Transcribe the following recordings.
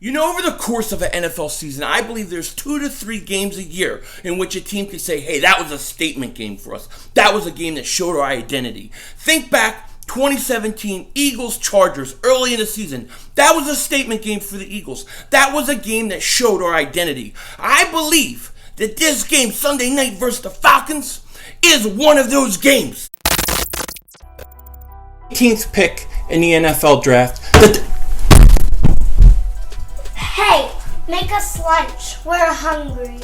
Over the course of an NFL season, I believe there's 2 to 3 games a year in which a team can say, hey, that was a statement game for us. That was a game that showed our identity. Think back 2017 Eagles-Chargers early in the season. That was a statement game for the Eagles. That was a game that showed our identity. I believe that this game, Sunday night versus the Falcons, is one of those games. 18th pick in the NFL draft. Hey, make us lunch. We're hungry.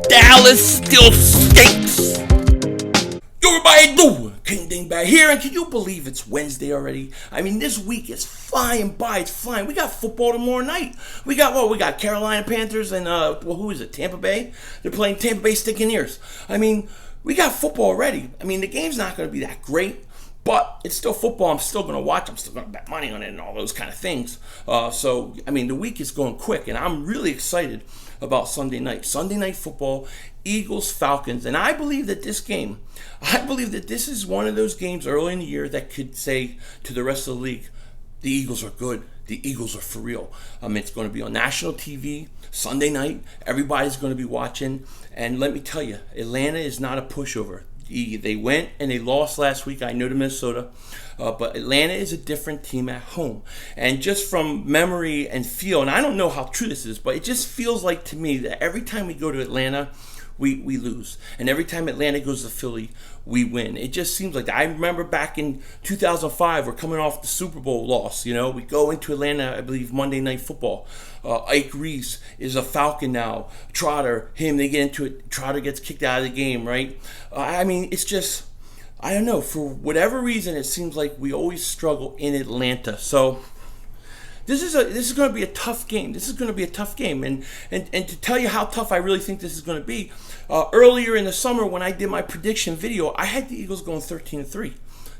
Dallas still stinks. Yo, everybody doing? King Dingbat here, and can you believe it's Wednesday already? I mean, this week is flying by. It's flying. We got football tomorrow night. We got Carolina Panthers and who is it? Tampa Bay. They're playing Tampa Bay Stinking Ears. I mean, we got football already. I mean, the game's not going to be that great, but it's still football. I'm still going to watch. I'm still going to bet money on it and all those kind of things. So, I mean, the week is going quick, and I'm really excited about Sunday night. Sunday night football, Eagles, Falcons. And I believe that this is one of those games early in the year that could say to the rest of the league, the Eagles are good. The Eagles are for real. It's going to be on national TV Sunday night. Everybody's going to be watching. And let me tell you, Atlanta is not a pushover. They went and they lost last week, I know, to Minnesota. But Atlanta is a different team at home. And just from memory and feel, and I don't know how true this is, but it just feels like to me that every time we go to Atlanta, we lose. And every time Atlanta goes to Philly, we win. It just seems like that. I remember back in 2005, we're coming off the Super Bowl loss. We go into Atlanta, I believe, Monday Night Football. Ike Reese is a Falcon now. Trotter, they get into it. Trotter gets kicked out of the game, right? I mean, it's just, I don't know. For whatever reason, it seems like we always struggle in Atlanta. So this is going to be a tough game. This is going to be a tough game. And to tell you how tough I really think this is going to be, earlier in the summer when I did my prediction video, I had the Eagles going 13-3.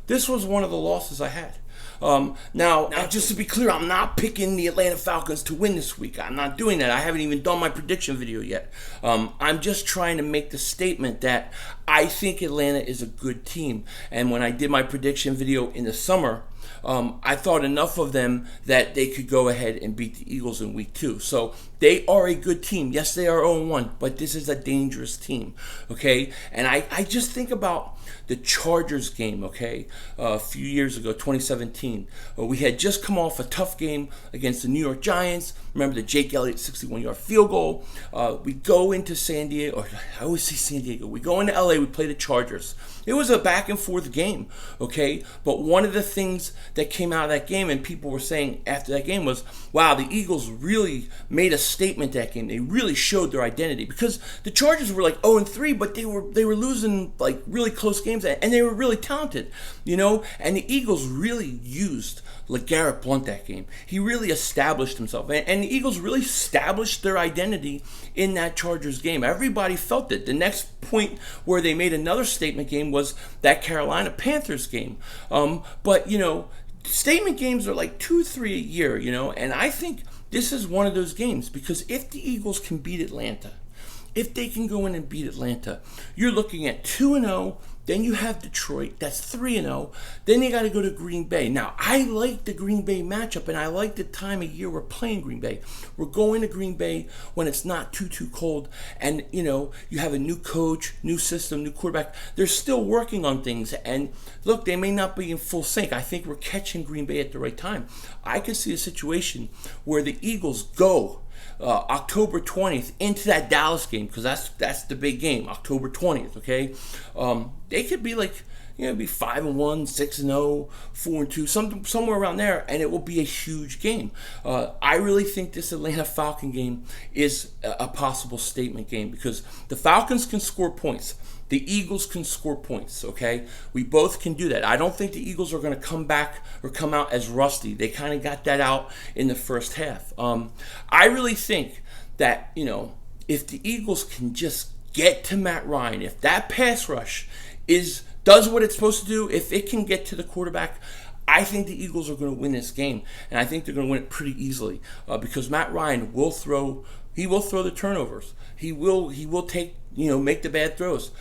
This was one of the losses I had. Now, just to be clear, I'm not picking the Atlanta Falcons to win this week. I'm not doing that. I haven't even done my prediction video yet. I'm just trying to make the statement that I think Atlanta is a good team. And when I did my prediction video in the summer, I thought enough of them that they could go ahead and beat the Eagles in week 2. So they are a good team. Yes, they are 0-1, but this is a dangerous team, okay? And I just think about the Chargers game, okay, a few years ago, 2017. We had just come off a tough game against the New York Giants. Remember the Jake Elliott 61-yard field goal. We go into San Diego, or I always say San Diego. We go into LA, we play the Chargers. It was a back and forth game, okay? But one of the things that came out of that game, and people were saying after that game, was, wow, the Eagles really made a statement that game. They really showed their identity, because the Chargers were like 0-3, but they were losing like really close games, and they were really talented, And the Eagles really used LeGarrette Blount that game. He really established himself, and the Eagles really established their identity in that Chargers game. Everybody felt it. The next point where they made another statement game was that Carolina Panthers game. But statement games are like 2-3 a year, and I think this is one of those games, because if the Eagles can beat Atlanta, if they can go in and beat Atlanta, you're looking at 2-0. Then you have Detroit, that's 3-0. Then you got to go to Green Bay. Now, I like the Green Bay matchup, and I like the time of year we're playing Green Bay. We're going to Green Bay when it's not too cold, and, you have a new coach, new system, new quarterback. They're still working on things, and look, they may not be in full sync. I think we're catching Green Bay at the right time. I could see a situation where the Eagles go October 20th into that Dallas game, because that's the big game, October 20th, okay? They could be like, be 5-1, 6-0, 4-2, somewhere around there, and it will be a huge game. I really think this Atlanta Falcon game is a possible statement game, because the Falcons can score points. The Eagles can score points, okay? We both can do that. I don't think the Eagles are going to come back or come out as rusty. They kind of got that out in the first half. I really think that, if the Eagles can just get to Matt Ryan, if that pass rush does what it's supposed to do, if it can get to the quarterback, I think the Eagles are going to win this game, and I think they're going to win it pretty easily because Matt Ryan will throw. He will throw the turnovers. He will take, make the bad throws.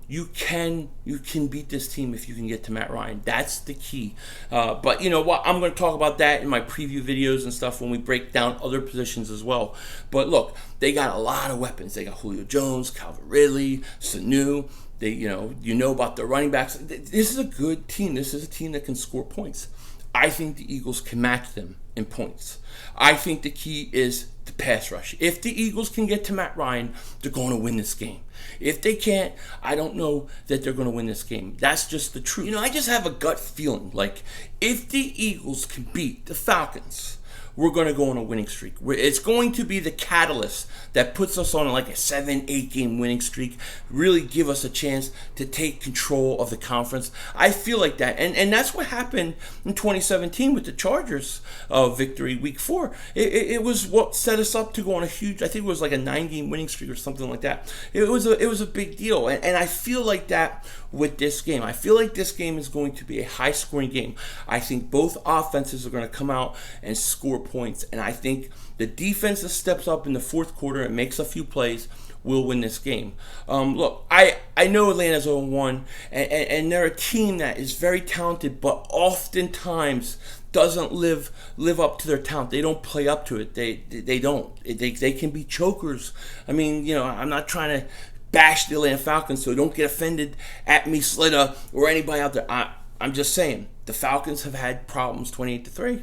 You can beat this team if you can get to Matt Ryan. That's the key. But you know what? I'm going to talk about that in my preview videos and stuff when we break down other positions as well. But look, they got a lot of weapons. They got Julio Jones, Calvin Ridley, Sanu. They, you know about the running backs. This is a good team. This is a team that can score points. I think the Eagles can match them in points. I think the key is the pass rush. If the Eagles can get to Matt Ryan, they're going to win this game. If they can't, I don't know that they're going to win this game. That's just the truth. I just have a gut feeling like if the Eagles can beat the Falcons, we're going to go on a winning streak. It's going to be the catalyst that puts us on like a 7-8 game winning streak, really give us a chance to take control of the conference. I feel like that. And that's what happened in 2017 with the Chargers victory week 4. It was what set us up to go on a huge, I think it was like a 9-game winning streak or something like that. It was a big deal. And I feel like that with this game. I feel like this game is going to be a high-scoring game. I think both offenses are going to come out and score points, and I think the defense that steps up in the fourth quarter and makes a few plays will win this game. Look, I know Atlanta's 0-1, and they're a team that is very talented, but oftentimes doesn't live up to their talent. They don't play up to it. They don't. They can be chokers. I mean, I'm not trying to bash the Atlanta Falcons, so don't get offended at me, Slitta, or anybody out there. I'm just saying, the Falcons have had problems 28-3.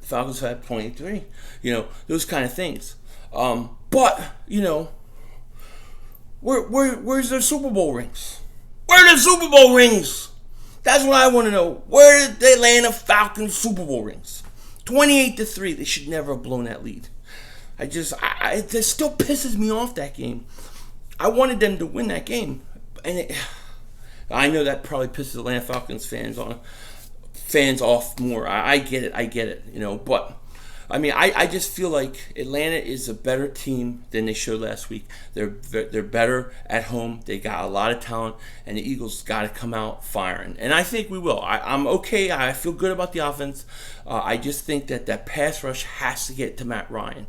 The Falcons have had 28-3. Those kind of things. But, where's their Super Bowl rings? Where are the Super Bowl rings? That's what I want to know. Where are the Atlanta Falcons Super Bowl rings? 28-3. They should never have blown that lead. It still pisses me off, that game. I wanted them to win that game, and I know that probably pisses Atlanta Falcons fans off more. I get it, but I mean, I just feel like Atlanta is a better team than they showed last week. They're better at home. They got a lot of talent, and the Eagles got to come out firing, and I think we will. I'm okay. I feel good about the offense. I just think that pass rush has to get to Matt Ryan.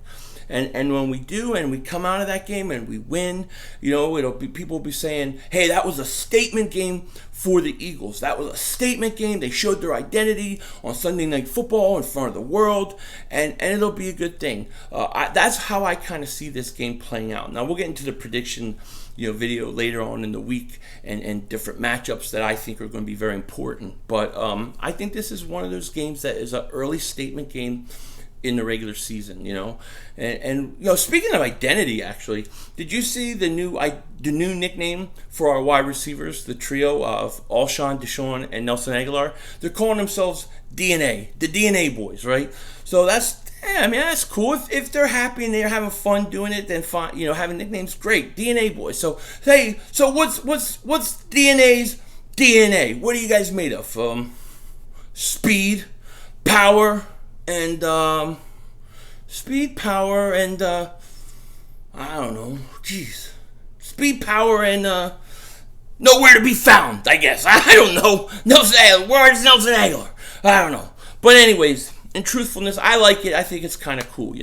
And when we do, and we come out of that game and we win, people will be saying, hey, that was a statement game for the Eagles. That was a statement game. They showed their identity on Sunday Night Football in front of the world, and it'll be a good thing. That's how I kind of see this game playing out. Now, we'll get into the prediction video later on in the week and different matchups that I think are going to be very important. But I think this is one of those games that is an early statement game in the regular season, and speaking of identity, actually, did you see the new nickname for our wide receivers, the trio of Alshon, Deshaun, and Nelson Aguilar? They're calling themselves DNA, the DNA boys, right? So that's cool. If they're happy and they're having fun doing it, then fine. Having nicknames, great. DNA boys. So hey, what's DNA's DNA? What are you guys made of? Speed, power, and speed, power, and I don't know. Jeez, speed, power, and nowhere to be found. I guess I don't know. Nelson Aguilar. Where is Nelson Aguilar? I don't know. But anyways, in truthfulness, I like it. I think it's kind of cool,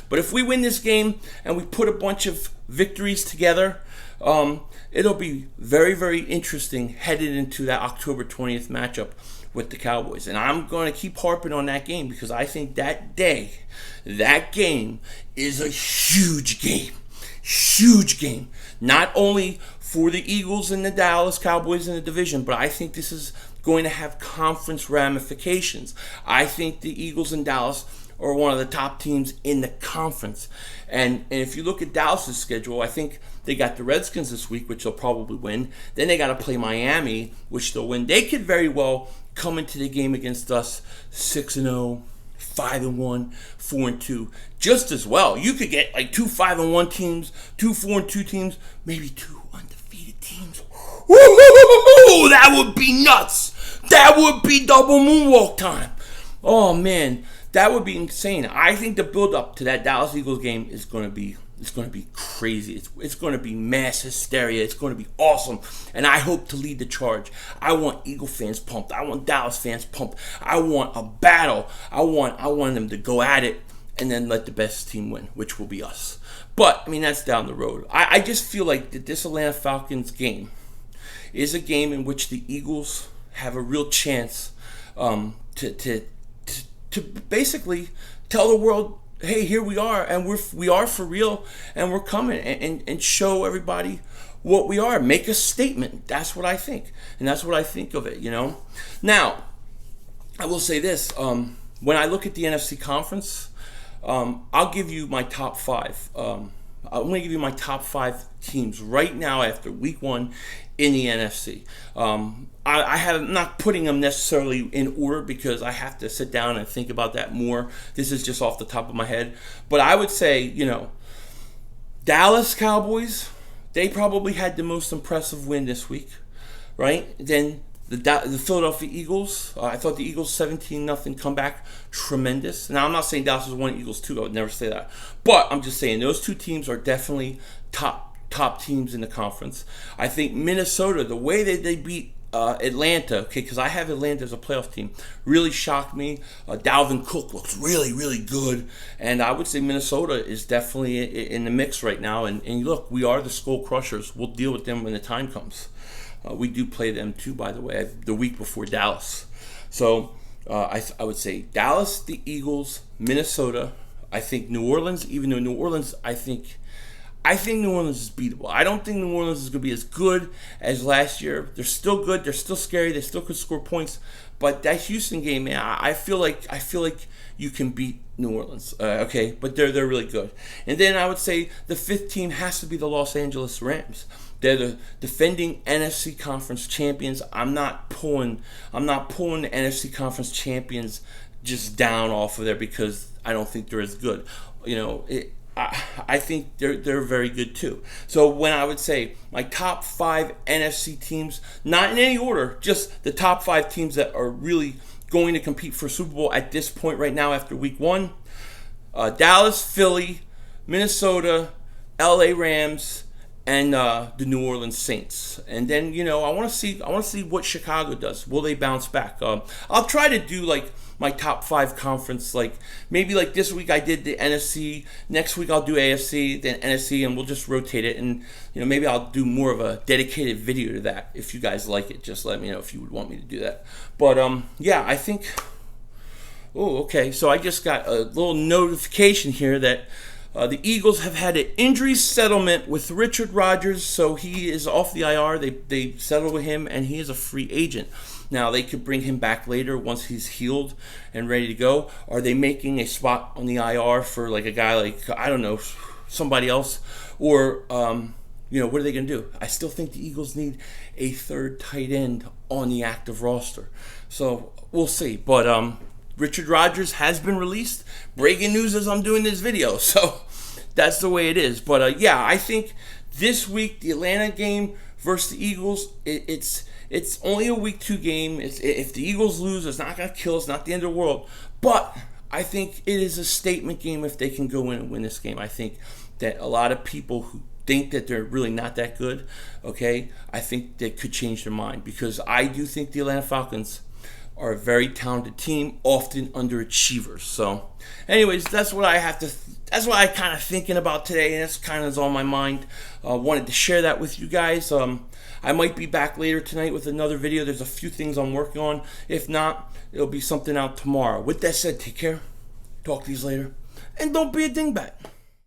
But if we win this game and we put a bunch of victories together, it'll be very, very interesting headed into that October 20th matchup with the Cowboys. And I'm going to keep harping on that game because I think that game is a huge game. Huge game. Not only for the Eagles and the Dallas Cowboys in the division, but I think this is going to have conference ramifications. I think the Eagles and Dallas are one of the top teams in the conference. And if you look at Dallas' schedule, I think they got the Redskins this week, which they'll probably win. Then they got to play Miami, which they'll win. They could very well come into the game against us 6-0, 5-1, 4-2, just as well. You could get like 2 5-1 teams, 2 4-2 teams, maybe 2 undefeated teams. Woo! That would be nuts. That would be double moonwalk time. Oh man, that would be insane. I think the build up to that Dallas Eagles game is going to be It's going to be crazy. It's going to be mass hysteria. It's going to be awesome. And I hope to lead the charge. I want Eagle fans pumped. I want Dallas fans pumped. I want a battle. I want them to go at it and then let the best team win, which will be us. But, I mean, that's down the road. I just feel like that this Atlanta Falcons game is a game in which the Eagles have a real chance to basically tell the world, hey, here we are, and we are for real, and we're coming, and show everybody what we are. Make a statement. That's what I think, and that's what I think of it. Now, I will say this: when I look at the NFC conference, I'll give you my top five. I'm going to give you my top five teams right now after week one in the NFC. I'm not putting them necessarily in order because I have to sit down and think about that more. This is just off the top of my head. But I would say, Dallas Cowboys, they probably had the most impressive win this week, right? Then the Philadelphia Eagles, I thought the Eagles 17-0 comeback, tremendous. Now, I'm not saying Dallas has won, Eagles 2, I would never say that. But I'm just saying those two teams are definitely top teams in the conference. I think Minnesota, the way that they beat Atlanta, because I have Atlanta as a playoff team, really shocked me. Dalvin Cook looks really, really good. And I would say Minnesota is definitely in the mix right now. And look, we are the Skull Crushers. We'll deal with them when the time comes. We do play them too, by the way, the week before Dallas. So I would say Dallas, the Eagles, Minnesota. I think New Orleans, even though New Orleans, I think New Orleans is beatable. I don't think New Orleans is going to be as good as last year. They're still good. They're still scary. They still could score points. But that Houston game, man, I feel like you can beat New Orleans. Okay, but they're really good. And then I would say the fifth team has to be the Los Angeles Rams. They're the defending NFC Conference champions. I'm not pulling the NFC Conference champions just down off of there because I don't think they're as good. I think they're very good too. So when I would say my top five NFC teams, not in any order, just the top five teams that are really going to compete for Super Bowl at this point right now after week one, Dallas, Philly, Minnesota, LA Rams, and the New Orleans Saints. And then, I want to see what Chicago does. Will they bounce back? I'll try to do like my top five conference, maybe this week I did the NFC, next week I'll do AFC, then NFC, and we'll just rotate it. And maybe I'll do more of a dedicated video to that. If you guys like it, just let me know if you would want me to do that. But yeah, I think. Oh, okay. So I just got a little notification here that the Eagles have had an injury settlement with Richard Rodgers, so he is off the IR. They settled with him, and he is a free agent. Now, they could bring him back later once he's healed and ready to go. Are they making a spot on the IR for a guy I don't know, somebody else? Or, what are they going to do? I still think the Eagles need a third tight end on the active roster. So, we'll see. But Richard Rodgers has been released. Breaking news as I'm doing this video. So, that's the way it is. But, yeah, I think this week, the Atlanta game versus the Eagles, it's only a week 2 game. If the Eagles lose, it's not going to kill. It's not the end of the world. But I think it is a statement game if they can go in and win this game. I think that a lot of people who think that they're really not that good, okay, I think they could change their mind. Because I do think the Atlanta Falcons are a very talented team, often underachievers. So, anyways, that's what I kind of thinking about today, and that's kind of is on my mind. Wanted to share that with you guys. I might be back later tonight with another video. There's a few things I'm working on. If not, it'll be something out tomorrow. With that said, take care. Talk to you later. And don't be a dingbat.